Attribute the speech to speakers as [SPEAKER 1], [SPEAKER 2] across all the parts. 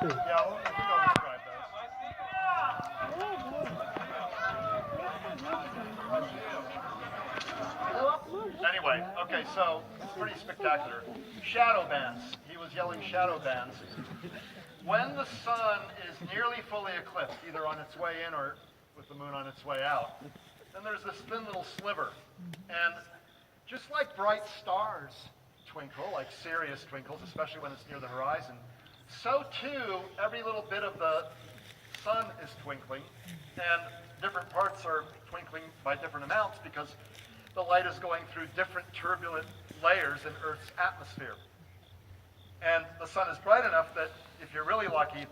[SPEAKER 1] Yeah, I think I'll describe those. Anyway, okay, so it's pretty spectacular. Shadow bands. He was yelling shadow bands. When the sun is nearly fully eclipsed, either on its way in or with the moon on its way out, then there's this thin little sliver. And just like bright stars twinkle, like Sirius twinkles, especially when it's near the horizon, so too every little bit of the sun is twinkling, and different parts are twinkling by different amounts because the light is going through different turbulent layers in Earth's atmosphere. And the sun is bright enough that if you're really lucky,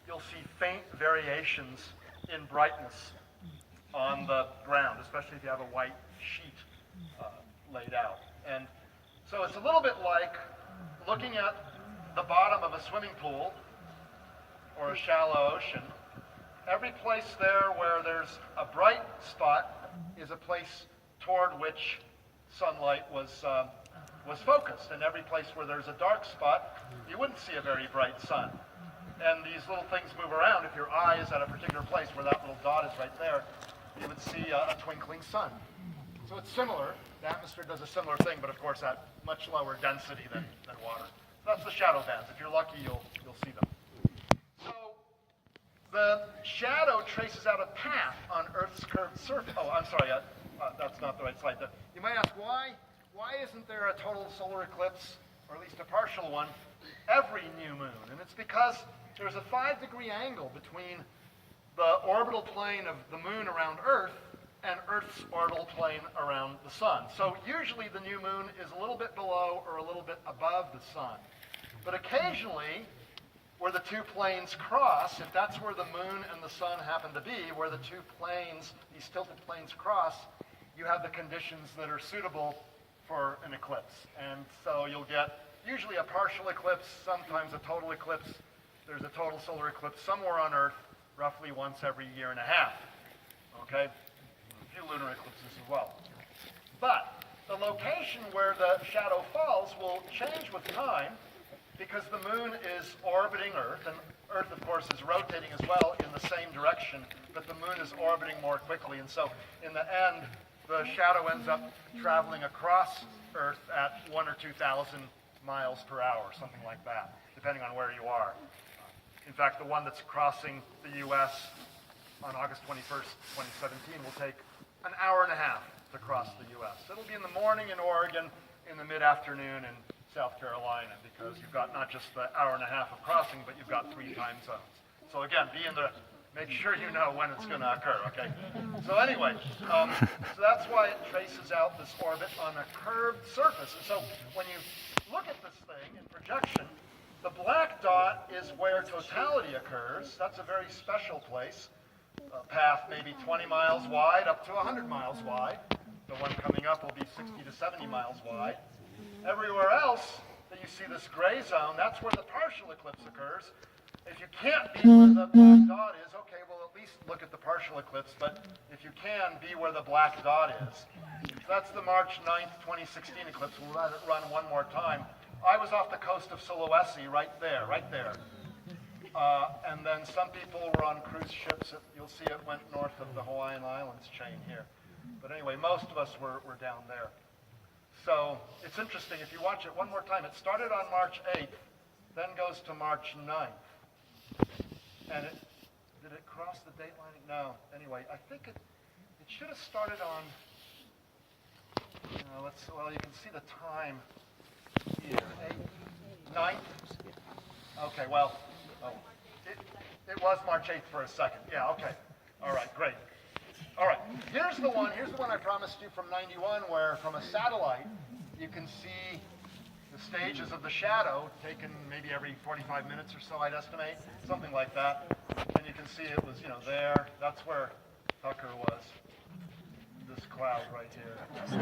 [SPEAKER 1] you'll see faint variations in brightness on the ground, especially if you have a white sheet laid out. And so it's a little bit like looking at the bottom of a swimming pool or a shallow ocean. Every place there where there's a bright spot is a place toward which sunlight was focused. And every place where there's a dark spot, you wouldn't see a very bright sun. And these little things move around. If your eye is at a particular place where that little dot is right there, you would see a twinkling sun. So it's similar. The atmosphere does a similar thing, but of course at much lower density than water. So that's the shadow bands. If you're lucky, you'll see them. So the shadow traces out a path on Earth's curved surface. Oh, I'm sorry, that's not the right slide. You might ask, why isn't there a total solar eclipse, or at least a partial one, every new moon? And it's because there's a 5-degree angle between the orbital plane of the moon around Earth and Earth's orbital plane around the sun. So usually the new moon is a little bit below or a little bit above the sun. But occasionally, where the two planes cross, if that's where the moon and the sun happen to be, where the two planes, these tilted planes cross, you have the conditions that are suitable for an eclipse. And so you'll get usually a partial eclipse, sometimes a total eclipse. There's a total solar eclipse somewhere on Earth, roughly once every year and a half. Okay? A few lunar eclipses as well. But the location where the shadow falls will change with time because the moon is orbiting Earth, and Earth, of course, is rotating as well in the same direction, but the moon is orbiting more quickly. And so in the end, the shadow ends up traveling across Earth at 1,000 or 2,000 miles per hour, something like that, depending on where you are. In fact, the one that's crossing the U.S. on August 21st, 2017 will take an hour and a half to cross the U.S. It'll be in the morning in Oregon, in the mid-afternoon in South Carolina, because you've got not just the hour and a half of crossing, but you've got 3 time zones. So again, make sure you know when it's going to occur, okay? So anyway, so that's why it traces out this orbit on a curved surface. And so when you look at this thing in projection, the black dot is where totality occurs. That's a very special place. A path maybe 20 miles wide up to 100 miles wide. The one coming up will be 60 to 70 miles wide. Everywhere else that you see this gray zone, that's where the partial eclipse occurs. If you can't be where the black dot is, okay, well at least look at the partial eclipse, but if you can, be where the black dot is. So that's the March 9th, 2016 eclipse. We'll let it run one more time. I was off the coast of Sulawesi, right there. And then some people were on cruise ships. You'll see it went north of the Hawaiian Islands chain here. But anyway, most of us were down there. So it's interesting, if you watch it one more time, it started on March 8th, then goes to March 9th. And did it cross the date line? No. Anyway, I think it should have started on, well, you can see the time here. 9th? Okay, well, it was March 8th for a second. Yeah, okay. All right, great. All right, here's the one I promised you from 91, where from a satellite, you can see the stages of the shadow taken maybe every 45 minutes or so, I'd estimate, something like that. And you can see it was, there. That's where Tucker was. This cloud right here. I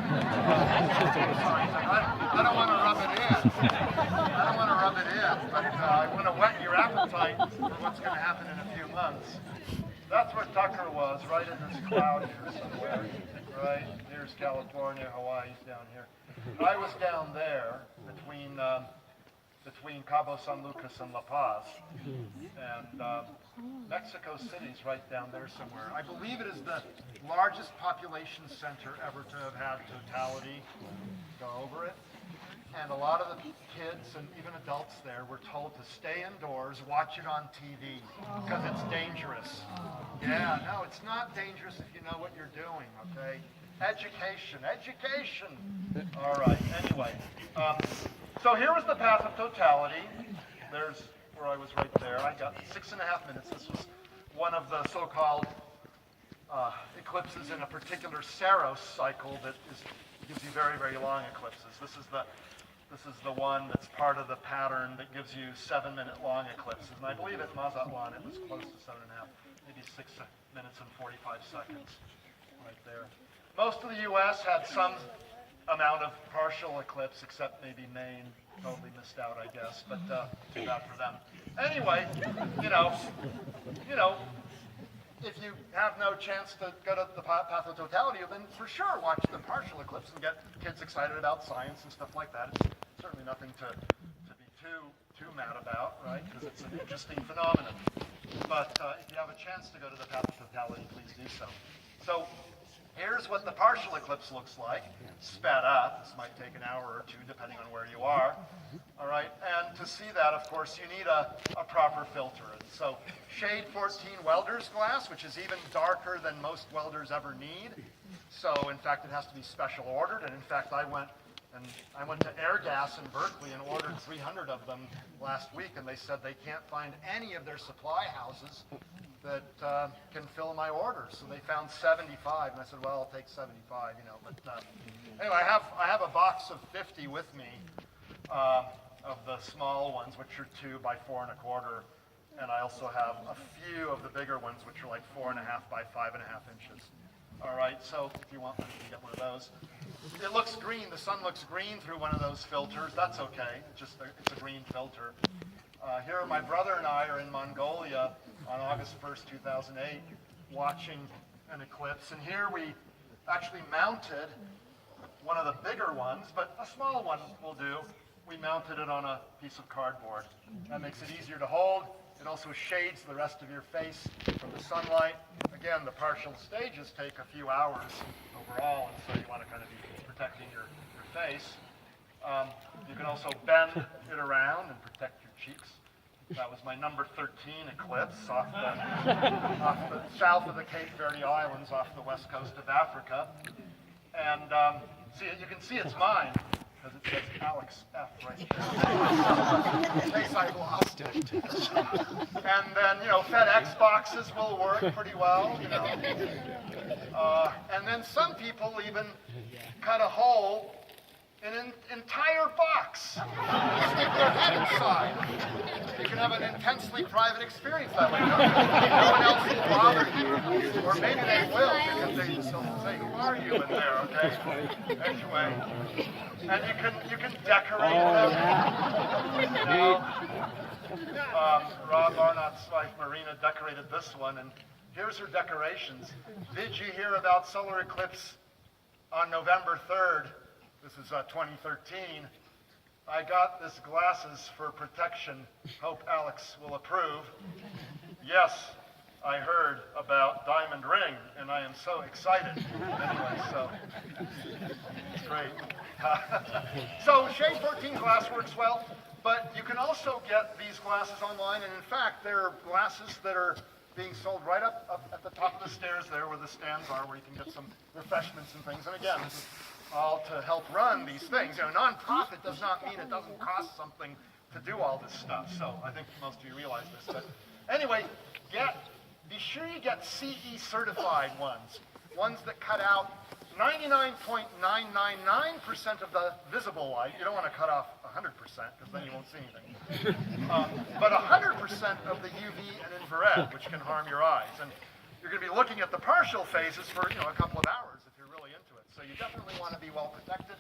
[SPEAKER 1] don't want to rub it in. But I want to whet your appetite for what's going to happen in a few months. That's where Tucker was, right in this cloud here somewhere. Right? Here's California, Hawaii's down here. I was down there between between Cabo San Lucas and La Paz. And Mexico City's right down there somewhere. I believe it is the largest population center ever to have had totality go over it. And a lot of the kids and even adults there were told to stay indoors, watch it on TV, because it's dangerous. Yeah, no, it's not dangerous if you know what you're doing, okay? Education, education. All right, anyway. So here was the path of totality. There's where I was right there. I got 6.5 minutes. This was one of the so-called eclipses in a particular Saros cycle that gives you very, very long eclipses. This is the one that's part of the pattern that gives you 7-minute long eclipses. And I believe at Mazatlan it was close to 7.5, maybe 6 minutes and 45 seconds right there. Most of the U.S. had some amount of partial eclipse, except maybe Maine totally missed out, I guess, but too bad for them. Anyway, you know, if you have no chance to go to the path of totality, then for sure watch the partial eclipse and get kids excited about science and stuff like that. It's certainly nothing to be too mad about, right? Because it's an interesting phenomenon. But if you have a chance to go to the path of totality, please do so. So here's what the partial eclipse looks like, sped up. This might take an hour or two, depending on where you are. All right, and to see that, of course, you need a proper filter. And so shade 14 welder's glass, which is even darker than most welders ever need. So, in fact, it has to be special ordered. And in fact, I went to Airgas in Berkeley and ordered 300 of them last week, and they said they can't find any of their supply houses that can fill my orders. So they found 75, and I said, well, I'll take 75, you know. But anyway, I have a box of 50 with me of the small ones, which are 2 by 4 1/4, and I also have a few of the bigger ones, which are like 4.5 by 5.5 inches. All right, so if you want one, you can get one of those. It looks green. The sun looks green through one of those filters. That's okay. It's a green filter. Here, my brother and I are in Mongolia on August 1st, 2008, watching an eclipse. And here we actually mounted one of the bigger ones, but a small one will do. We mounted it on a piece of cardboard. That makes it easier to hold. It also shades the rest of your face from the sunlight. Again, the partial stages take a few hours overall, and so you want to kind of be protecting your face. You can also bend it around and protect your cheeks. That was my number 13 eclipse off the south of the Cape Verde Islands, off the west coast of Africa. And see, you can see it's mine, because it says Alex F right there. In case I lost it. And then, you know, FedEx boxes will work pretty well, you know. And then some people even cut a hole in an entire box. Stick their head inside. You can have an intensely private experience that way. No one else will bother you. Or maybe they will, because they just don't say, who are you in there, okay? Anyway. And you can decorate them. You know, Rob Arnott's wife Marina decorated this one, and here's her decorations. Did you hear about solar eclipse on November 3rd? This is 2013. I got this glasses for protection. Hope Alex will approve. Yes, I heard about Diamond Ring, and I am so excited. Anyway, so it's great. So shade 14 glass works well, but you can also get these glasses online, and in fact, there are glasses that are being sold right up at the top of the stairs there where the stands are, where you can get some refreshments and things. And again, this is all to help run these things. You know, non-profit does not mean it doesn't cost something to do all this stuff. So I think most of you realize this. But anyway, be sure you get CE certified ones that cut out 99.999% of the visible light. You don't want to cut off 100%, because then you won't see anything. But 100% of the UV and infrared, which can harm your eyes. And you're going to be looking at the partial phases for, you know, a couple of hours if you're really into it. So you definitely want to be well protected.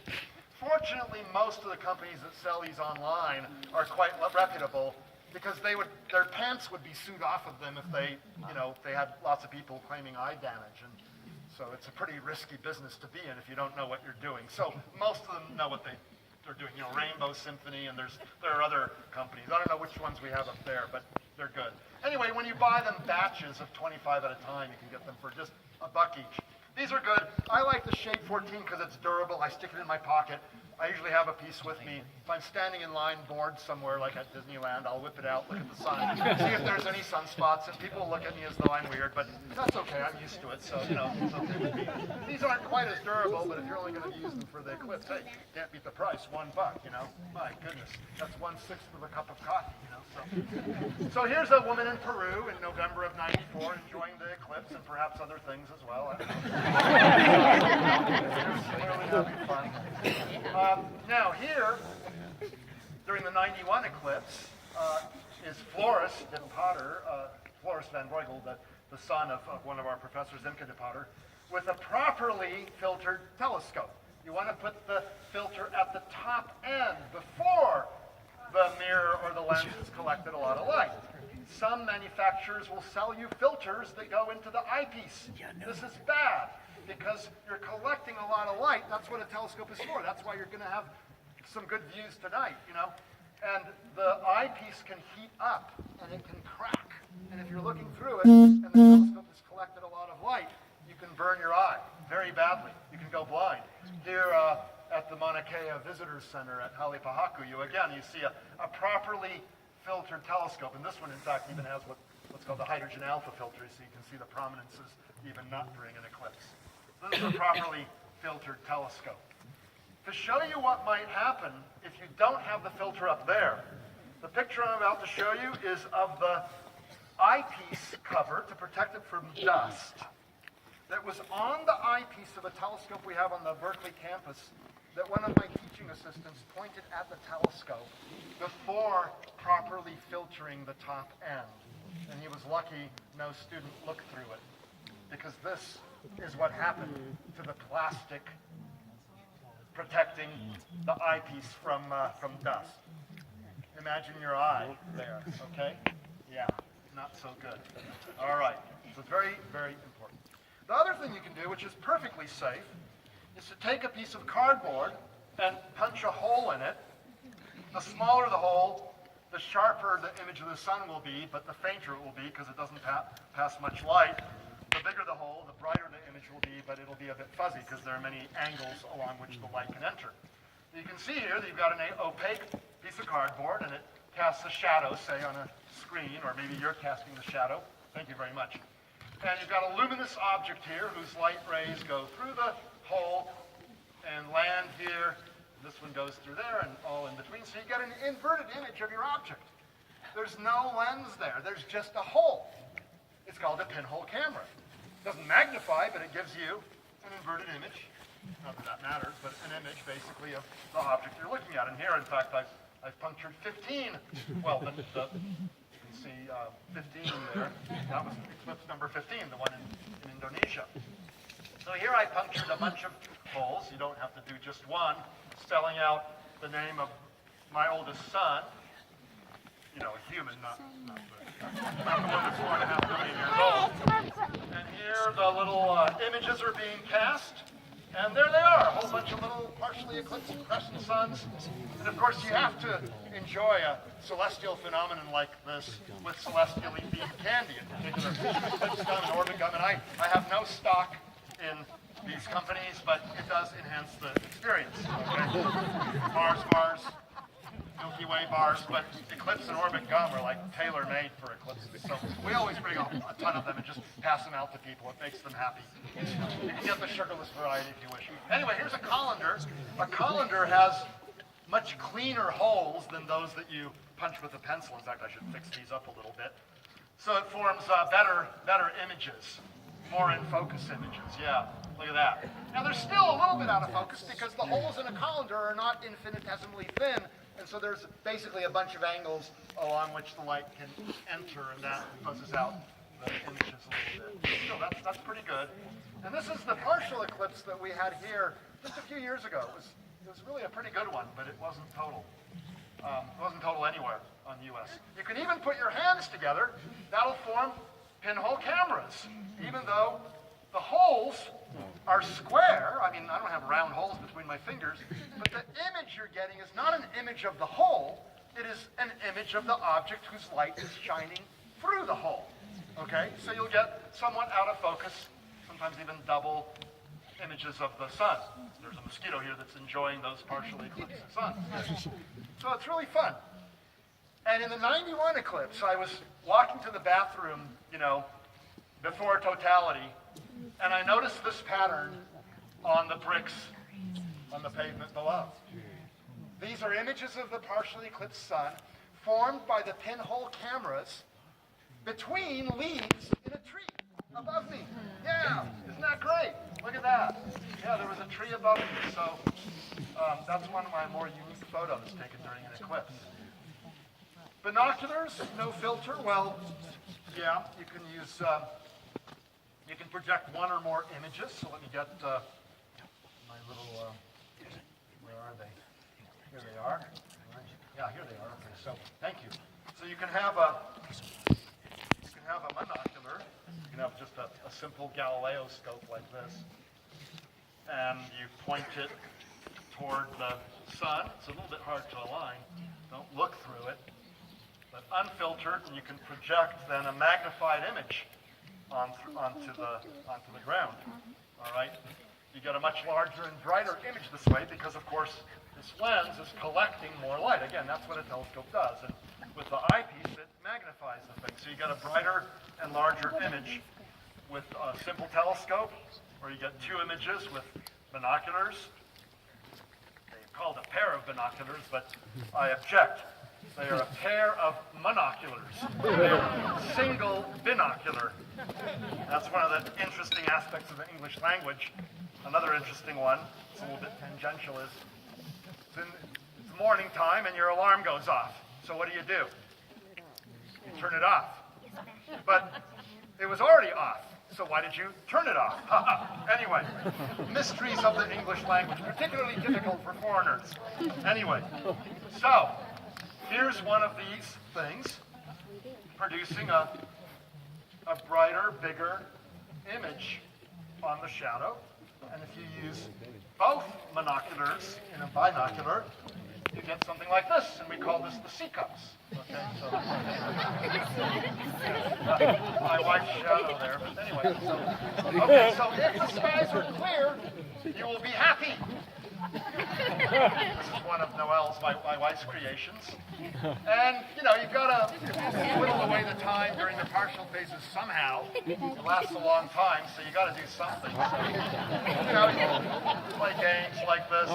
[SPEAKER 1] Fortunately, most of the companies that sell these online are quite reputable, because their pants would be sewed off of them if they had lots of people claiming eye damage. And so it's a pretty risky business to be in if you don't know what you're doing. So most of them know what they're doing, Rainbow Symphony, and there are other companies. I don't know which ones we have up there, but they're good. Anyway, when you buy them batches of 25 at a time, you can get them for just $1 each. These are good. I like the Shape 14 because it's durable. I stick it in my pocket. I usually have a piece with me. If I'm standing in line bored somewhere, like at Disneyland, I'll whip it out, look at the sign, see if there's any sunspots, and people look at me as though I'm weird, but that's okay. I'm used to it, so, it's okay with me. These aren't quite as durable, but if you're only going to use them for the Eclipse, hey, can't beat the price, $1, My goodness, that's 1/6 of a cup of coffee, So here's a woman in Peru in November of '94 enjoying the Eclipse and perhaps other things as well. I don't know. Clearly having fun. Now here, during the '91 eclipse, is Floris de Potter, Floris van Breugel, the son of one of our professors, Imke de Potter, with a properly filtered telescope. You want to put the filter at the top end before the mirror or the lens has collected a lot of light. Some manufacturers will sell you filters that go into the eyepiece. This is bad because you're collecting a lot of light. That's what a telescope is for. That's why you're going to have some good views tonight, And the eyepiece can heat up and it can crack. And if you're looking through it and the telescope has collected a lot of light, you can burn your eye very badly. You can go blind. Here at the Mauna Kea Visitor Center at Halepahaku, you see a properly filtered telescope. And this one, in fact, even has what's called the hydrogen alpha filter, so you can see the prominences even not during an eclipse. This is a properly filtered telescope. To show you what might happen if you don't have the filter up there, the picture I'm about to show you is of the eyepiece cover to protect it from dust that was on the eyepiece of a telescope we have on the Berkeley campus that one of my teaching assistants pointed at the telescope before properly filtering the top end. And he was lucky no student looked through it, because this is what happened to the plastic protecting the eyepiece from dust. Imagine your eye there, okay? Yeah, not so good. All right, so it's very, very important. The other thing you can do, which is perfectly safe, is to take a piece of cardboard and punch a hole in it. The smaller the hole, the sharper the image of the sun will be, but the fainter it will be because it doesn't pass much light. The bigger the hole, the brighter the image will be, but it'll be a bit fuzzy because there are many angles along which the light can enter. You can see here that you've got an opaque piece of cardboard, and it casts a shadow, say, on a screen, or maybe you're casting the shadow. Thank you very much. And you've got a luminous object here whose light rays go through the hole and land here. This one goes through there and all in between. So you get an inverted image of your object. There's no lens there. There's just a hole. It's called a pinhole camera. It doesn't magnify, but it gives you an inverted image. Not that that matters, but an image basically of the object you're looking at. And here, in fact, I've punctured 15. Well, you can see 15 there. That was eclipse number 15, the one in Indonesia. So here I punctured a bunch of holes. You don't have to do just one. Spelling out the name of my oldest son. A human, not the one that's 4.5 million years old. And here the little images are being cast. And there they are, a whole bunch of little partially eclipsed crescent suns. And of course you have to enjoy a celestial phenomenon like this with celestially themed candy, in particular eclipse gum and orbit gum. And I have no stock in these companies, but it does enhance the experience. Okay? Mars, Milky Way bars, but Eclipse and Orbit gum are like tailor-made for eclipses. So we always bring a ton of them and just pass them out to people. It makes them happy. You can get the sugarless variety if you wish. Anyway, here's a colander. A colander has much cleaner holes than those that you punch with a pencil. In fact, I should fix these up a little bit. So it forms better images, more in focus images. Yeah, look at that. Now they're still a little bit out of focus because the holes in a colander are not infinitesimally thin. And so there's basically a bunch of angles along which the light can enter, and that fuzzes out the images a little bit. So that's pretty good. And this is the partial eclipse that we had here just a few years ago. It was really a pretty good one, but it wasn't total. It wasn't total anywhere on the U.S. You can even put your hands together. That'll form pinhole cameras, even though The holes are square. I mean, I don't have round holes between my fingers, but the image you're getting is not an image of the hole. It is an image of the object whose light is shining through the hole. Okay? So you'll get somewhat out of focus, sometimes even double images of the sun. There's a mosquito here that's enjoying those partially eclipsed suns. So it's really fun. And in the 91 eclipse, I was walking to the bathroom, before totality, and I noticed this pattern on the bricks on the pavement below. These are images of the partially eclipsed sun formed by the pinhole cameras between leaves in a tree above me. Yeah, isn't that great? Look at that. Yeah, there was a tree above me, so that's one of my more unique photos taken during an eclipse. Binoculars, no filter. Well, yeah, you can use, you can project one or more images. So let me get my little, where are they? Here they are. Yeah, here they are. Okay, so thank you. So you can have a monocular. You can have just a simple Galileo scope like this, and you point it toward the sun. It's a little bit hard to align. Don't look through it. But unfiltered, and you can project then a magnified image onto the ground. All right, you get a much larger and brighter image this way because, of course, this lens is collecting more light. Again, that's what a telescope does. And with the eyepiece, it magnifies the thing. So you get a brighter and larger image with a simple telescope, or you get two images with binoculars. They're called a pair of binoculars, but I object. They are a pair of monoculars. They're single binocular. That's one of the interesting aspects of the English language. Another interesting one, it's a little bit tangential, is it's morning time and your alarm goes off. So what do? You turn it off. But it was already off. So why did you turn it off? Anyway, mysteries of the English language, particularly difficult for foreigners. Anyway, so here's one of these things producing a brighter, bigger image on the shadow. And if you use both monoculars in a binocular, you get something like this, and we call this the sea cups. Okay, so my wife's shadow there, but anyway. So if the skies are clear, you will be happy. This is one of Noelle's, my wife's creations. And, you've got to whittle away the time during the partial phases somehow. It lasts a long time, so you got to do something. So, you play games like this.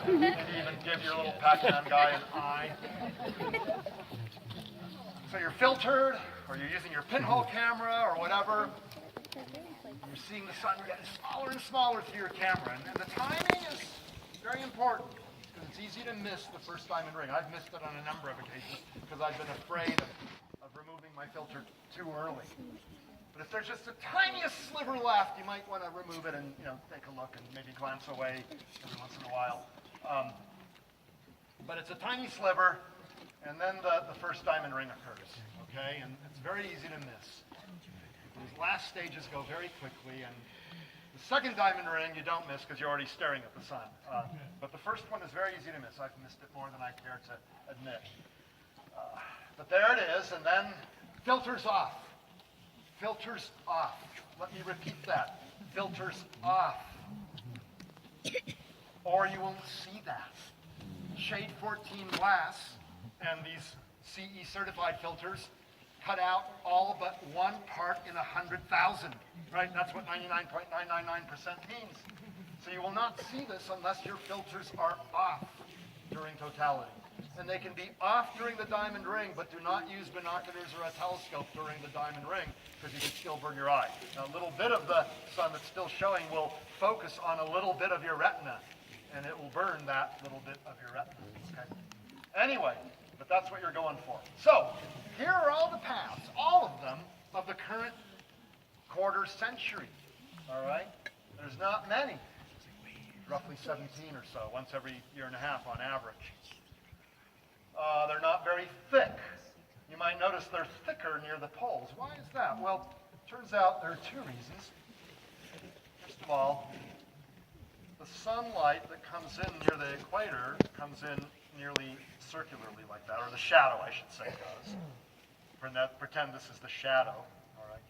[SPEAKER 1] Maybe even give your little Pac-Man guy an eye. So you're filtered, or you're using your pinhole camera, or whatever. You're seeing the sun getting smaller and smaller through your camera. And the timing is very important, because it's easy to miss the first diamond ring. I've missed it on a number of occasions because I've been afraid of removing my filter too early. But if there's just the tiniest sliver left, you might want to remove it and take a look and maybe glance away every once in a while. But it's a tiny sliver, and then the first diamond ring occurs. Okay, and it's very easy to miss. These last stages go very quickly, and the second diamond ring you don't miss because you're already staring at the sun. But the first one is very easy to miss. I've missed it more than I care to admit. But there it is, and then filters off. Filters off. Let me repeat that. Filters off. Or you won't see that. Shade 14 glass and these CE certified filters cut out all but one part in 100,000, right? That's what 99.999% means. So you will not see this unless your filters are off during totality. And they can be off during the diamond ring, but do not use binoculars or a telescope during the diamond ring because you can still burn your eye. Now, a little bit of the sun that's still showing will focus on a little bit of your retina, and it will burn that little bit of your retina. Okay? Anyway, but that's what you're going for. So, here are all the paths, all of them, of the current quarter century. All right? There's not many. Roughly 17 or so, once every year and a half on average. They're not very thick. You might notice they're thicker near the poles. Why is that? Well, it turns out there are two reasons. First of all, the sunlight that comes in near the equator comes in nearly circularly like that, or the shadow, I should say, does. Pretend this is the shadow, all right?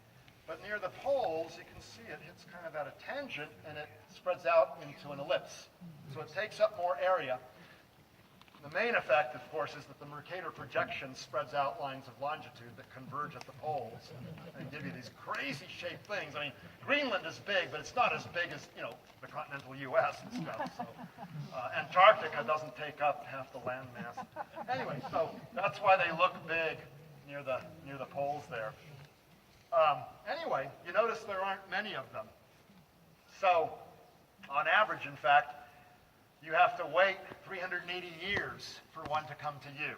[SPEAKER 1] But near the poles, you can see it hits kind of at a tangent, and it spreads out into an ellipse. So it takes up more area. The main effect, of course, is that the Mercator projection spreads out lines of longitude that converge at the poles and give you these crazy shaped things. I mean, Greenland is big, but it's not as big as, you know, the continental U.S. and stuff. So Antarctica doesn't take up half the land mass. Anyway, so that's why they look big near the poles there. Anyway, you notice there aren't many of them. So, on average, in fact, you have to wait 380 years for one to come to you.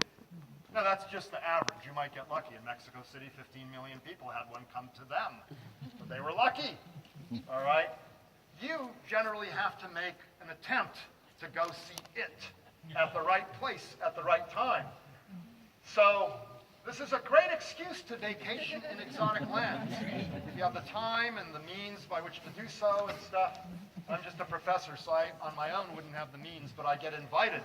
[SPEAKER 1] Now, that's just the average. You might get lucky. In Mexico City, 15 million people had one come to them. But they were lucky. All right? You generally have to make an attempt to go see it at the right place at the right time. So, this is a great excuse to vacation in exotic lands. If you have the time and the means by which to do so and stuff. I'm just a professor, so I, on my own, wouldn't have the means, but I get invited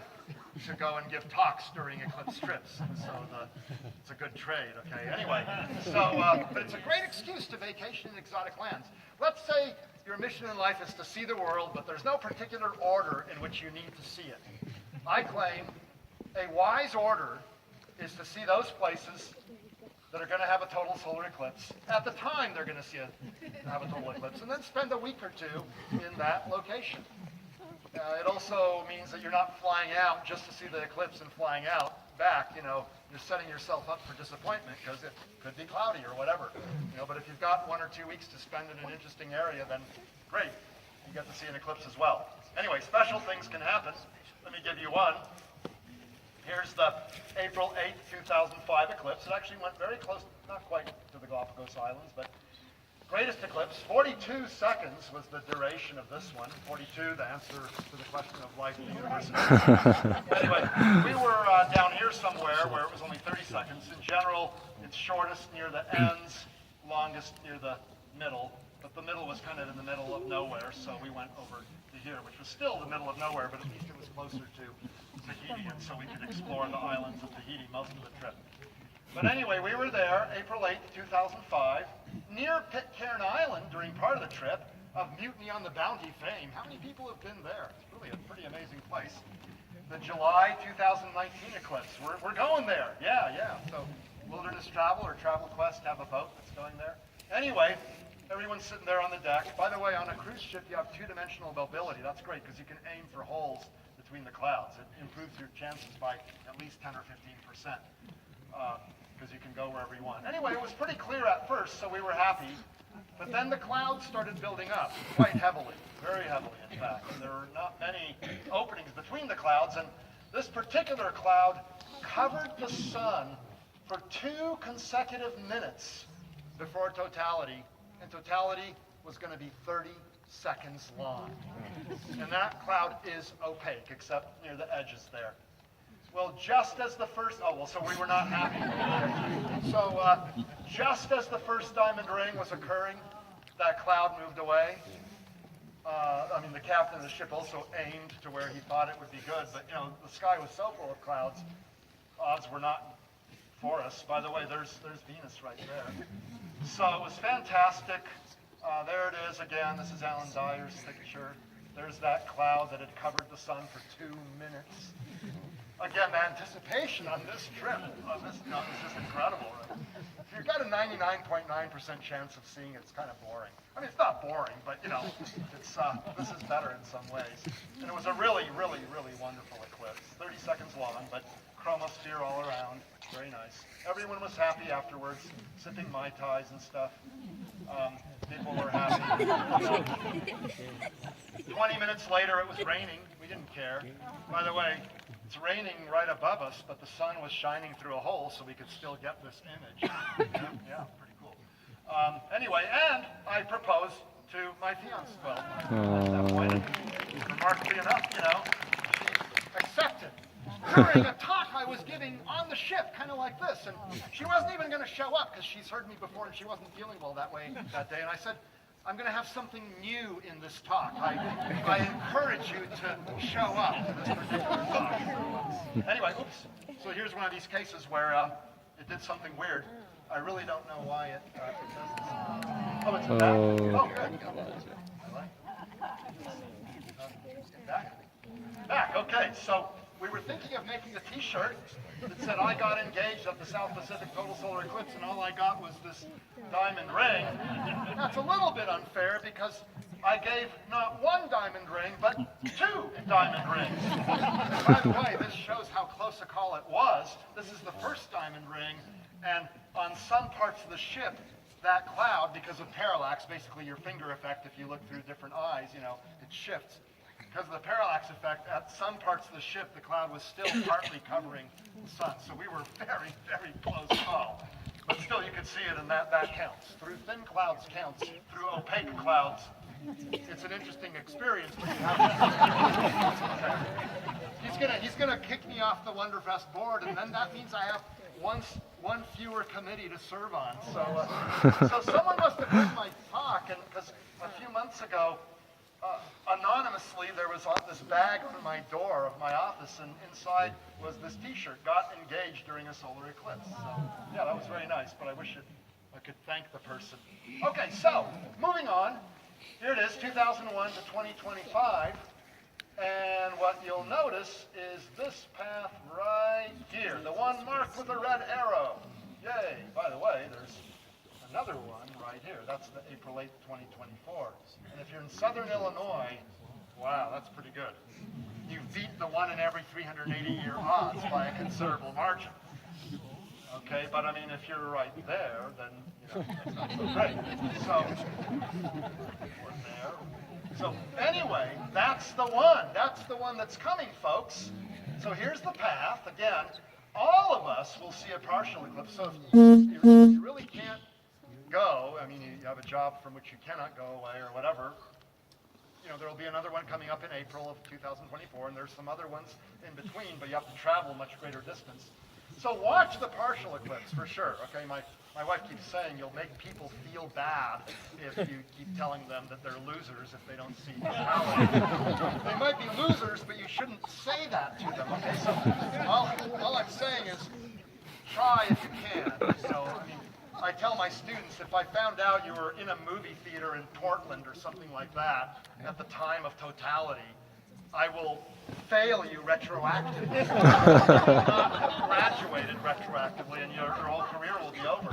[SPEAKER 1] to go and give talks during Eclipse trips. So it's a good trade, okay? Anyway, but it's a great excuse to vacation in exotic lands. Let's say your mission in life is to see the world, but there's no particular order in which you need to see it. I claim a wise order is to see those places that are going to have a total solar eclipse at the time they're going to have a total eclipse, and then spend a week or two in that location. It also means that you're not flying out just to see the eclipse and flying out back. You know, you're setting yourself up for disappointment because it could be cloudy or whatever. You know, but if you've got 1 or 2 weeks to spend in an interesting area, then great, you get to see an eclipse as well. Anyway, special things can happen. Let me give you one. Here's the April 8th, 2005 eclipse. It actually went very close, not quite to the Galapagos Islands, but greatest eclipse. 42 seconds was the duration of this one. 42, the answer to the question of life in the universe. Anyway, we were down here somewhere where it was only 30 seconds. In general, it's shortest near the ends, longest near the middle. But the middle was kind of in the middle of nowhere, so we went over to here, which was still the middle of nowhere, but at least it was closer to Tahiti, and so we could explore the islands of Tahiti most of the trip. But anyway, we were there April 8th, 2005, near Pitcairn Island during part of the trip of Mutiny on the Bounty fame. How many people have been there? It's really a pretty amazing place. The July 2019 eclipse. We're going there. Yeah. So Wilderness Travel or Travel Quest have a boat that's going there. Anyway, everyone's sitting there on the deck. By the way, on a cruise ship, you have two-dimensional mobility. That's great because you can aim for holes between the clouds. It improves your chances by at least 10 or 15%. Because you can go wherever you want. Anyway, it was pretty clear at first, so we were happy. But then the clouds started building up quite heavily, very heavily, in fact. And there were not many openings between the clouds, and this particular cloud covered the sun for 2 consecutive minutes before totality, and totality was going to be 30 seconds long. And that cloud is opaque, except near the edges there. Well, just as the first, so we were not happy. So just as the first diamond ring was occurring, that cloud moved away. The captain of the ship also aimed to where he thought it would be good, but the sky was so full of clouds, odds were not for us. By the way, there's Venus right there. So it was fantastic. There it is again. This is Alan Dyer's picture. There's that cloud that had covered the sun for 2 minutes. Again, the anticipation on this trip, is just incredible. Right? If you've got a 99.9% chance of seeing it, it's kind of boring. I mean, it's not boring, but this is better in some ways. And it was a really, really, really wonderful eclipse. 30 seconds long, but chromosphere all around. Very nice. Everyone was happy afterwards, sipping Mai Tais and stuff. People were happy. 20 minutes later, it was raining. We didn't care. By the way, it's raining right above us, but the sun was shining through a hole, so we could still get this image. Yeah, pretty cool. Anyway, and I proposed to my fiancée. Well, at that point, and remarkably enough, she accepted. During a talk I was giving on the ship, kind of like this, and she wasn't even going to show up because she's heard me before and she wasn't feeling well that day. And I said, I'm going to have something new in this talk. I encourage you to show up to this particular talk. Anyway, oops. So here's one of these cases where it did something weird. I really don't know why it does this. Oh, it's a back. Oh, good. Back. Okay, so we were thinking of making a t-shirt that said, I got engaged at the South Pacific Total Solar Eclipse and all I got was this diamond ring. That's a little bit unfair because I gave not one diamond ring, but 2 diamond rings. And by the way, this shows how close a call it was. This is the first diamond ring, and on some parts of the ship, that cloud, because of parallax, basically your finger effect, if you look through different eyes, you know, it shifts. Because of the parallax effect, at some parts of the ship, the cloud was still partly covering the sun. So we were very, very close call. But still, you could see it, and that counts. Through thin clouds counts. Through opaque clouds, it's an interesting experience. But you have he's gonna kick me off the Wonderfest board, and then that means I have one fewer committee to serve on. So someone must have heard my talk, and because a few months ago, anonymously, there was this bag on my door of my office, and inside was this t-shirt, got engaged during a solar eclipse. So, yeah, that was very nice, but I wish I could thank the person. Okay, so, moving on. Here it is, 2001 to 2025. And what you'll notice is this path right here, the one marked with a red arrow. Yay! By the way, there's another one right here. That's the April 8th, 2024. And if you're in southern Illinois, wow, that's pretty good. You beat the 1 in every 380-year odds by a considerable margin. Okay, but I mean, if you're right there, then, you know, that's not so great. So, we're there. So anyway, that's the one. That's the one that's coming, folks. So here's the path. Again, all of us will see a partial eclipse. So if you really can't go, I mean, you have a job from which you cannot go away or whatever, you know, there will be another one coming up in April of 2024, and there's some other ones in between, but you have to travel much greater distance. So watch the partial eclipse for sure. Okay, my wife keeps saying you'll make people feel bad if you keep telling them that they're losers if they don't see reality. They might be losers, but you shouldn't say that to them. Okay, so all I'm saying is try if you can. So I mean, I tell my students, if I found out you were in a movie theater in Portland or something like that at the time of totality, I will fail you retroactively. Not have graduated retroactively, and your whole career will be over.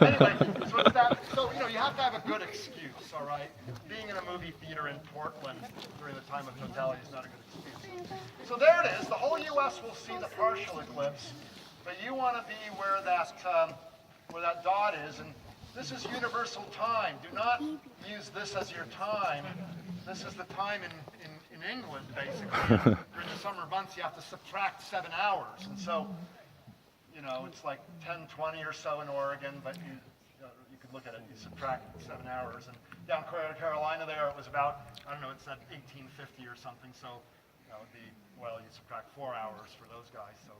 [SPEAKER 1] Anyway, so it's that. So you know, you have to have a good excuse, all right? Being in a movie theater in Portland during the time of totality is not a good excuse. So there it is. The whole U.S. will see the partial eclipse, but you want to be where that dot is, and this is universal time. Do not use this as your time. This is the time in England, basically. During the summer months, you have to subtract 7 hours, and so, you know, it's like 10:20 or so in Oregon, but you could look at it. You subtract 7 hours, and down Carolina there, it was about, I don't know, it's at 1850 or something. So that would be, well, you subtract 4 hours for those guys. So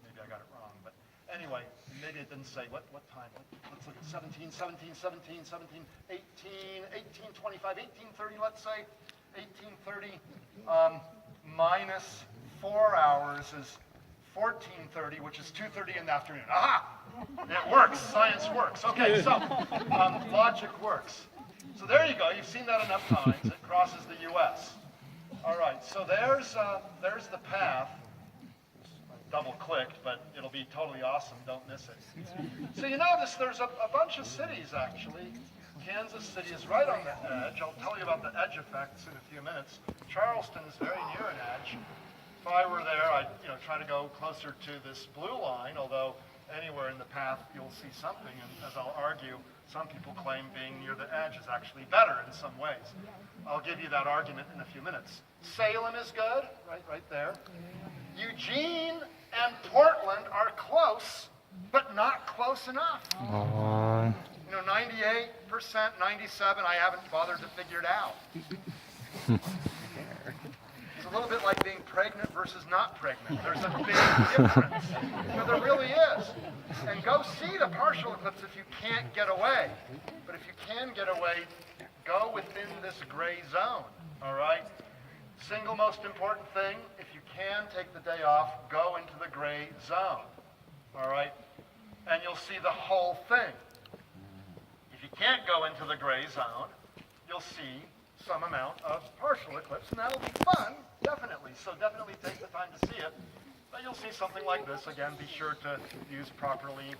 [SPEAKER 1] maybe I got it wrong, but. Anyway, maybe it didn't say what time. Let's look at 17, 17, 17, 17, 18, 18, 25, 1830, let's say. 1830 minus 4 hours is 1430, which is 2:30 in the afternoon. Aha! It works. Science works. Okay, so logic works. So there you go. You've seen that enough times. It crosses the U.S. All right, so there's the path. Double-clicked, but it'll be totally awesome. Don't miss it. So you notice there's a bunch of cities, actually. Kansas City is right on the edge. I'll tell you about the edge effects in a few minutes. Charleston is very near an edge. If I were there, I'd try to go closer to this blue line, although anywhere in the path you'll see something, and as I'll argue, some people claim being near the edge is actually better in some ways. I'll give you that argument in a few minutes. Salem is good, right there. Eugene and Portland are close, but not close enough.
[SPEAKER 2] Aww.
[SPEAKER 1] 98%, 97%, I haven't bothered to figure it out. So a little bit like being pregnant versus not pregnant. There's a big difference. There really is. And go see the partial eclipse if you can't get away. But if you can get away, go within this gray zone, all right? Single most important thing, if you can take the day off, go into the gray zone, all right? And you'll see the whole thing. If you can't go into the gray zone, you'll see some amount of partial eclipse, and that'll be fun, definitely. So definitely take the time to see it. But you'll see something like this. Again, be sure to use properly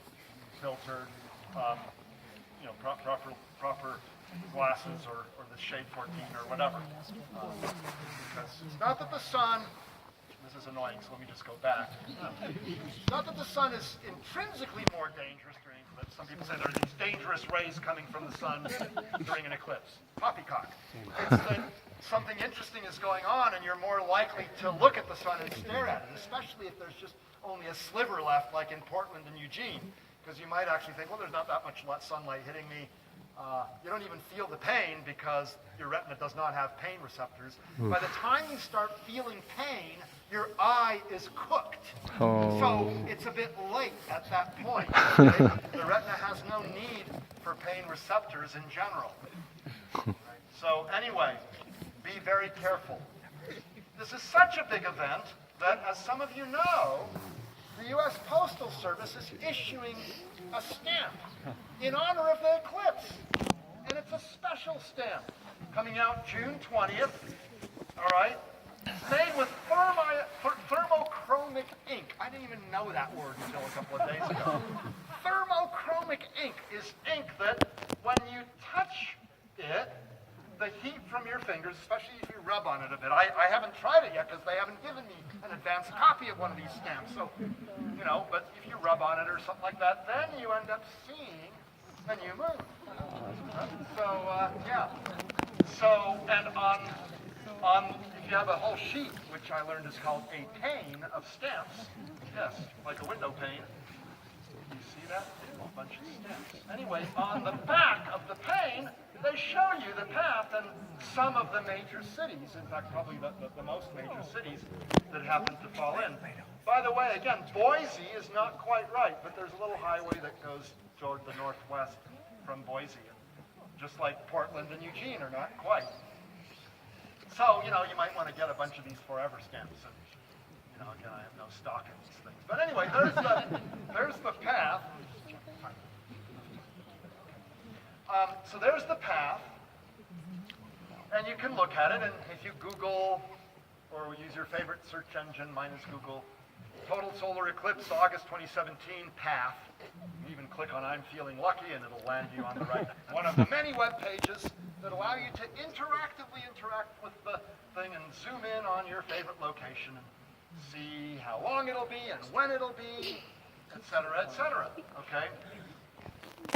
[SPEAKER 1] filtered, proper glasses or the shade 14 or whatever. Because it's not that the sun, this is annoying, so let me just go back. It's not that the sun is intrinsically more dangerous during eclipse. Some people say there are these dangerous rays coming from the sun during an eclipse. Poppycock. It's that something interesting is going on and you're more likely to look at the sun and stare at it, especially if there's just only a sliver left, like in Portland and Eugene. Because you might actually think, well, there's not that much sunlight hitting me. You don't even feel the pain because your retina does not have pain receptors. By the time you start feeling pain, your eye is cooked. So it's a bit late at that point. Okay? The retina has no need for pain receptors in general. Right? So anyway, be very careful. This is such a big event that, as some of you know, the U.S. Postal Service is issuing a stamp in honor of the eclipse. And it's a special stamp coming out June 20th, all right? It's made with thermochromic ink. I didn't even know that word until a couple of days ago. Thermochromic ink is ink that when you touch it, the heat from your fingers, especially if you rub on it a bit. I haven't tried it yet because they haven't given me an advanced copy of one of these stamps. So, but if you rub on it or something like that, then you end up seeing a new moon. So, yeah. So, and on if you have a whole sheet, which I learned is called a pane of stamps, yes, like a window pane. You see that? A bunch of stamps. Anyway, on the back of the pane, they show you the path and some of the major cities, in fact, probably the most major cities that happen to fall in. By the way, again, Boise is not quite right, but there's a little highway that goes toward the northwest from Boise, just like Portland and Eugene are not quite. So, you might want to get a bunch of these forever stamps. And, again, I have no stock in these things. But anyway, there's the path. So there's the path, and you can look at it, and if you Google, or use your favorite search engine, mine is Google, total solar eclipse, August 2017 path, you even click on I'm feeling lucky, and it'll land you on the right. One of the many web pages that allow you to interactively interact with the thing and zoom in on your favorite location and see how long it'll be and when it'll be, etc., okay?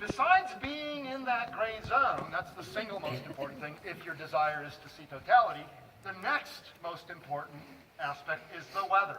[SPEAKER 1] Besides being in that gray zone, that's the single most important thing if your desire is to see totality, the next most important aspect is the weather.